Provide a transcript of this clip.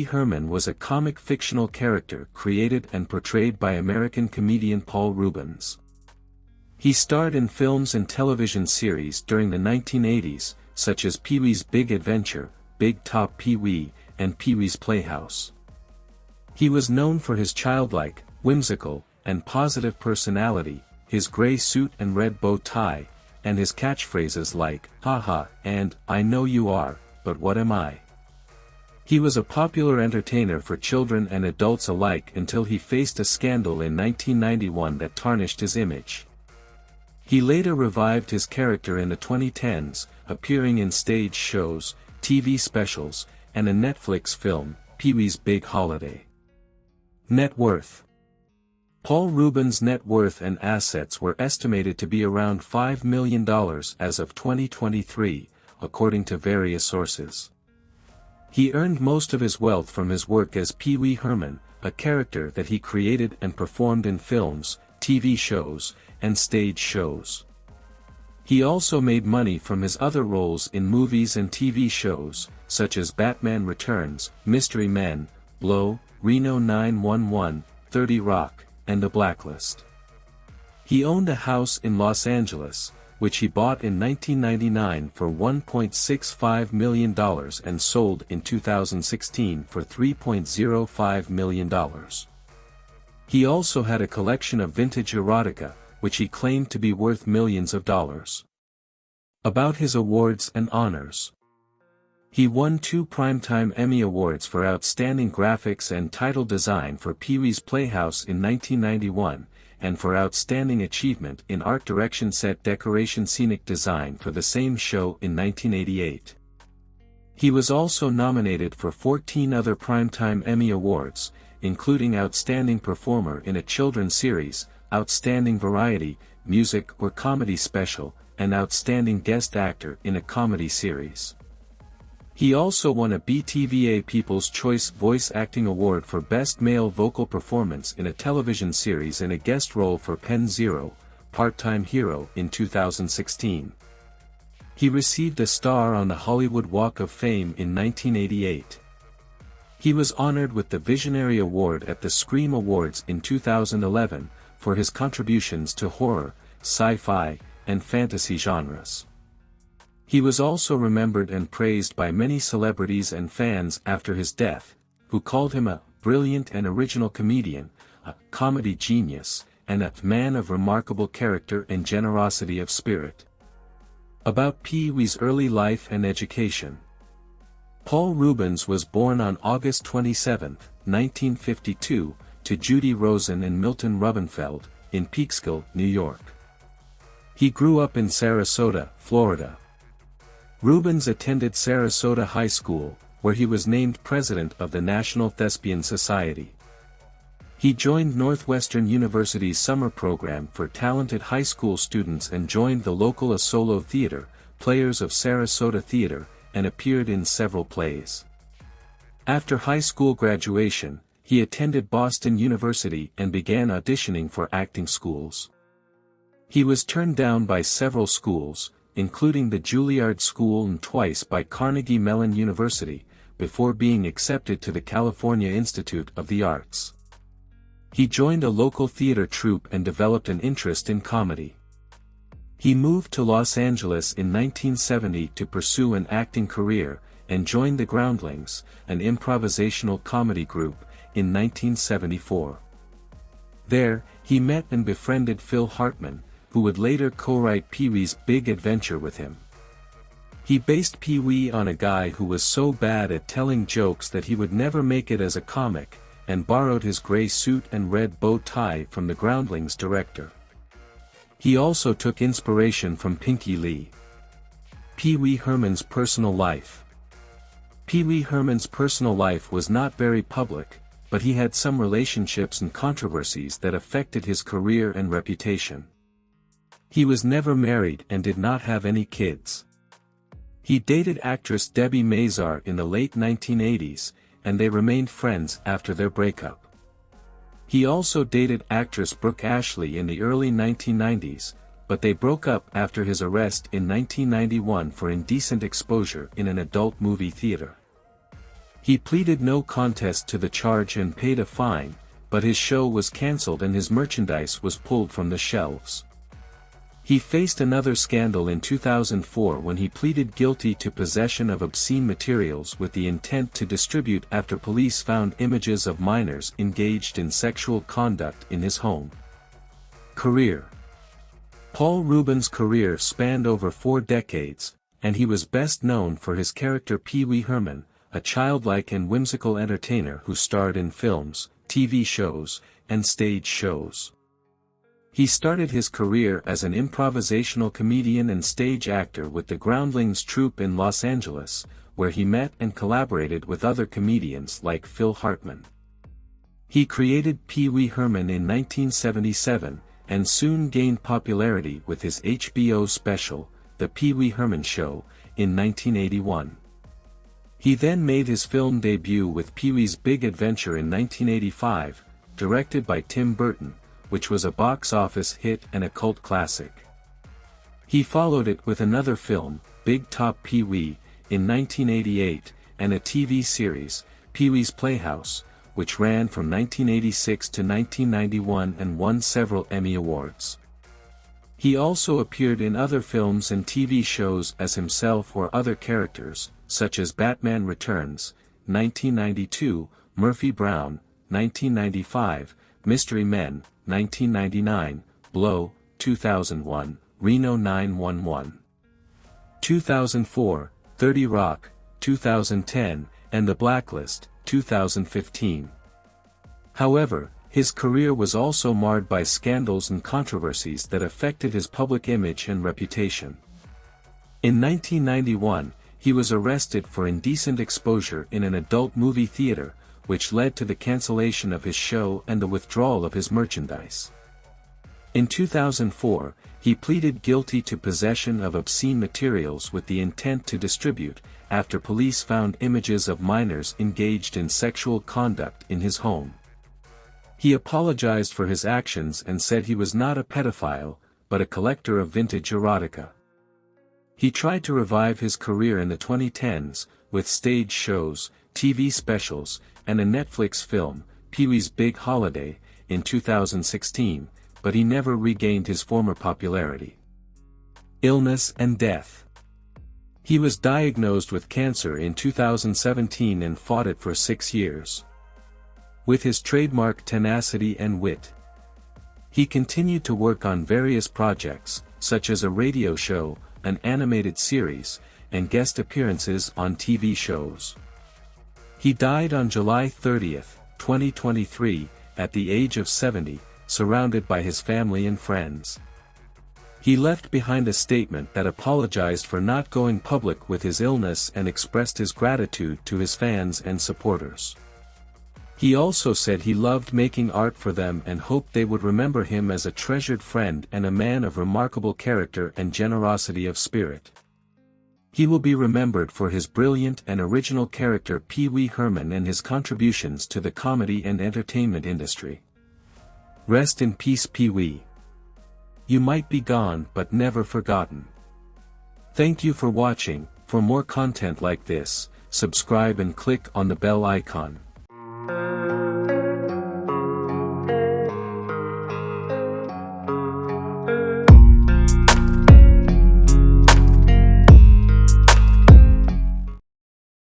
Pee-wee Herman was a comic fictional character created and portrayed by American comedian Paul Reubens. He starred in films and television series during the 1980s, such as Pee-wee's Big Adventure, Big Top Pee-wee, and Pee-wee's Playhouse. He was known for his childlike, whimsical, and positive personality, his gray suit and red bow tie, and his catchphrases like, "Haha," and, "I know you are, but what am I?" He was a popular entertainer for children and adults alike until he faced a scandal in 1991 that tarnished his image. He later revived his character in the 2010s, appearing in stage shows, TV specials, and a Netflix film, Pee-wee's Big Holiday. Net worth. Paul Reubens' net worth and assets were estimated to be around $5 million as of 2023, according to various sources. He earned most of his wealth from his work as Pee-wee Herman, a character that he created and performed in films, TV shows, and stage shows. He also made money from his other roles in movies and TV shows, such as Batman Returns, Mystery Men, Blow, Reno 911, 30 Rock, and The Blacklist. He owned a house in Los Angeles, which he bought in 1999 for $1.65 million and sold in 2016 for $3.05 million. He also had a collection of vintage erotica, which he claimed to be worth millions of dollars. About his awards and honors. He won 2 Primetime Emmy Awards for Outstanding Graphics and Title Design for Pee-wee's Playhouse in 1991, and for Outstanding Achievement in Art Direction Set Decoration Scenic Design for the same show in 1988. He was also nominated for 14 other Primetime Emmy Awards, including Outstanding Performer in a Children's Series, Outstanding Variety, Music or Comedy Special, and Outstanding Guest Actor in a Comedy Series. He also won a BTVA People's Choice Voice Acting Award for Best Male Vocal Performance in a Television Series and a guest role for Penn Zero, Part-Time Hero in 2016. He received a star on the Hollywood Walk of Fame in 1988. He was honored with the Visionary Award at the Scream Awards in 2011, for his contributions to horror, sci-fi, and fantasy genres. He was also remembered and praised by many celebrities and fans after his death, who called him a brilliant and original comedian, a comedy genius, and a man of remarkable character and generosity of spirit. About Pee-wee's early life and education. Paul Reubens was born on August 27, 1952, to Judy Rosen and Milton Rubenfeld, in Peekskill, New York. He grew up in Sarasota, Florida. Reubens attended Sarasota High School, where he was named president of the National Thespian Society. He joined Northwestern University's summer program for talented high school students and joined the local Asolo Theater, Players of Sarasota Theater, and appeared in several plays. After high school graduation, he attended Boston University and began auditioning for acting schools. He was turned down by several schools, including the Juilliard School and twice by Carnegie Mellon University, before being accepted to the California Institute of the Arts. He joined a local theater troupe and developed an interest in comedy. He moved to Los Angeles in 1970 to pursue an acting career, and joined the Groundlings, an improvisational comedy group, in 1974. There, he met and befriended Phil Hartman, who would later co-write Pee-wee's Big Adventure with him. He based Pee-wee on a guy who was so bad at telling jokes that he would never make it as a comic, and borrowed his gray suit and red bow tie from the Groundlings director. He also took inspiration from Pinky Lee. Pee-wee Herman's personal life. Pee-wee Herman's personal life was not very public, but he had some relationships and controversies that affected his career and reputation. He was never married and did not have any kids. He dated actress Debbie Mazar in the late 1980s, and they remained friends after their breakup. He also dated actress Brooke Ashley in the early 1990s, but they broke up after his arrest in 1991 for indecent exposure in an adult movie theater. He pleaded no contest to the charge and paid a fine, but his show was cancelled and his merchandise was pulled from the shelves. He faced another scandal in 2004 when he pleaded guilty to possession of obscene materials with the intent to distribute after police found images of minors engaged in sexual conduct in his home. Career. Paul Reubens' career spanned over 4 decades, and he was best known for his character Pee-wee Herman, a childlike and whimsical entertainer who starred in films, TV shows, and stage shows. He started his career as an improvisational comedian and stage actor with the Groundlings troupe in Los Angeles, where he met and collaborated with other comedians like Phil Hartman. He created Pee-wee Herman in 1977, and soon gained popularity with his HBO special, The Pee-wee Herman Show, in 1981. He then made his film debut with Pee-wee's Big Adventure in 1985, directed by Tim Burton, which was a box office hit and a cult classic. He followed it with another film, Big Top Pee-wee, in 1988, and a TV series, Pee-wee's Playhouse, which ran from 1986 to 1991 and won several Emmy Awards. He also appeared in other films and TV shows as himself or other characters, such as Batman Returns, 1992, Murphy Brown, 1995, Mystery Men, 1999, Blow, 2001, Reno 911. 2004, 30 Rock, 2010, and The Blacklist, 2015. However, his career was also marred by scandals and controversies that affected his public image and reputation. In 1991, he was arrested for indecent exposure in an adult movie theater, which led to the cancellation of his show and the withdrawal of his merchandise. In 2004, he pleaded guilty to possession of obscene materials with the intent to distribute, after police found images of minors engaged in sexual conduct in his home. He apologized for his actions and said he was not a pedophile, but a collector of vintage erotica. He tried to revive his career in the 2010s, with stage shows, TV specials, and a Netflix film, Pee-wee's Big Holiday, in 2016, but he never regained his former popularity. Illness and death. He was diagnosed with cancer in 2017 and fought it for 6 years. With his trademark tenacity and wit, he continued to work on various projects, such as a radio show, an animated series, and guest appearances on TV shows. He died on July 30, 2023, at the age of 70, surrounded by his family and friends. He left behind a statement that apologized for not going public with his illness and expressed his gratitude to his fans and supporters. He also said he loved making art for them and hoped they would remember him as a treasured friend and a man of remarkable character and generosity of spirit. He will be remembered for his brilliant and original character Pee-wee Herman and his contributions to the comedy and entertainment industry. Rest in peace, Pee-wee. You might be gone but never forgotten. Thank you for watching. For more content like this, subscribe and click on the bell icon.